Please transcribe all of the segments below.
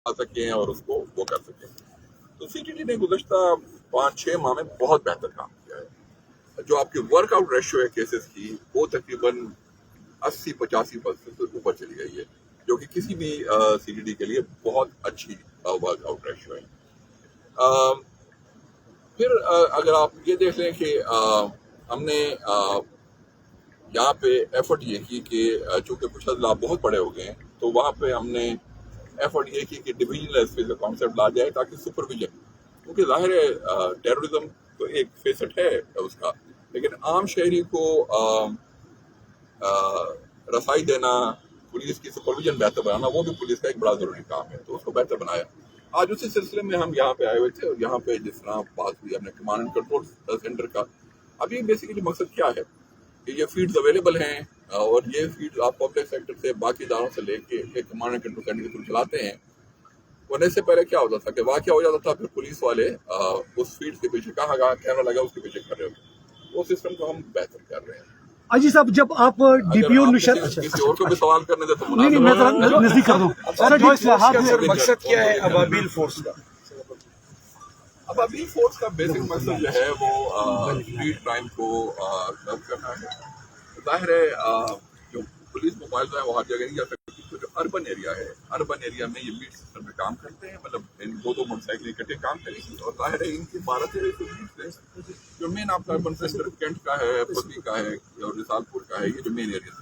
आ सकें और उसको वो कर सकें। तो CTD ने गुज़श्ता 5-6 माह में बहुत बेहतर काम किया है। जो आपकी वर्कआउट रेशियो है केसेस की, वो तकरीबन 80-85% से ऊपर चली गई है, जो कि किसी भी CTD के लिए बहुत अच्छी वर्कआउट रेशियो है। फिर अगर आप ये देख लें कि हमने यहाँ पे एफर्ट ये की कि चूँकि कुछ अजला बहुत बड़े हो गए हैं, तो वहाँ पे हमने एफर्ट ये की कि डिविजनल एसपी का कॉन्सेप्ट ला जाए, ताकि सुपरविजन, क्योंकि जाहिर है टेररिज्म तो एक फेसेट है उसका, लेकिन आम शहरी को रसाई देना, पुलिस की सुपरविजन बेहतर बनाना, वो भी पुलिस का एक बड़ा ज़रूरी काम है। तो उसको बेहतर बनाया। आज उसी सिलसिले में हम यहाँ पे आए हुए थे, और यहाँ पे जिस तरह बात हुई हमने कमांड एंड कंट्रोल सेंटर का, अभी बेसिकली मकसद क्या है कि ये फीड्स अवेलेबल हैं, और ये फीड्स आप पब्लिक सेक्टर से, बाकी इदारों से लेके एक कमांड एंड कंट्रोल सेंटर के थ्रू चलाते हैं। होने से पहले क्या होता था कि वाक़या हो जाता था, फिर पुलिस वाले उस फीड के पीछे कहाँ कैमरा लगा उसके पीछे कर रहे होते। वो सिस्टम को हम बेहतर कर रहे हैं। अजी साहब, जब आप डीपीओ किसी और को भी सवाल करने दे तो नहीं, मैं नजदीक कर दूं। मकसद क्या है अबाबिल फोर्स का? अबाबिल फोर्स का बेसिक मकसद जो है वो स्ट्रीट क्राइम को कम करना है। जाहिर है जो पुलिस मोबाइल है वो हर जगह नहीं जा सकती। तो जो अर्बन एरिया है, अर्बन एरिया में ये बीट सिस्टम में काम करते हैं, मतलब इन दो मोटरसाइकिल इकट्ठे काम करेगी, और जाहिर है इनकी 12-13 जो मेन आपका अर्बन सेंटर कैंट का है, पत्नी का है और रिसालपुर का है, ये जो मेन एरिया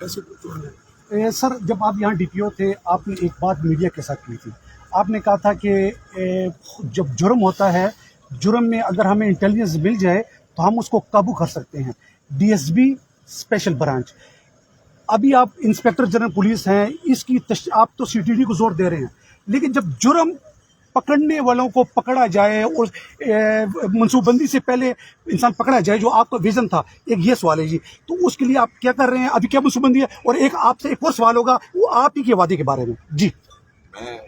है। सर, जब आप यहाँ डीपीओ थे, आपने एक बात मीडिया के साथ की थी। आपने कहा था कि जब जुर्म होता है, जुर्म में अगर हमें इंटेलिजेंस मिल जाए तो हम उसको काबू कर सकते हैं। DSB स्पेशल ब्रांच, अभी आप इंस्पेक्टर जनरल पुलिस हैं, आप तो CTD को जोर दे रहे हैं, लेकिन जब जुर्म पकड़ने वालों को पकड़ा जाए और मनसूबबंदी से पहले इंसान पकड़ा जाए, जो आपका विजन था, एक ये सवाल है जी, तो उसके लिए आप क्या कर रहे हैं? अभी क्या मनसूबबंदी है? और एक आपसे एक और सवाल होगा, वो आप ही के वादे के बारे में जी। मैं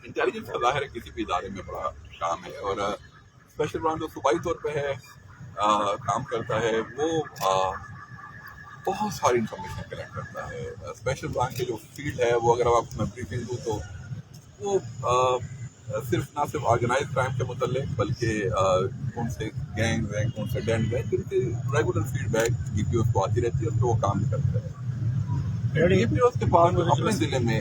इंटेलिजेंस का जाहिर है किसी भी इदारे में बड़ा काम है, और स्पेशल ब्रांच जो सूबाई तौर पे है काम करता है, वो बहुत सारी इंफॉर्मेशन कलेक्ट करता है। स्पेशल ब्रांच की जो फील्ड है, वो अगर आपको मैं ब्रीफिंग दूँ तो वो ना सिर्फ ऑर्गेनाइज क्राइम के मुतल्लिक, बल्कि कौन से गैंग हैं, कौन से डेंट हैं, जिनकी रेगुलर फीडबैक DPO को आती रहती है, और वो काम भी करते हैं। DPO के पास अपने ज़िले में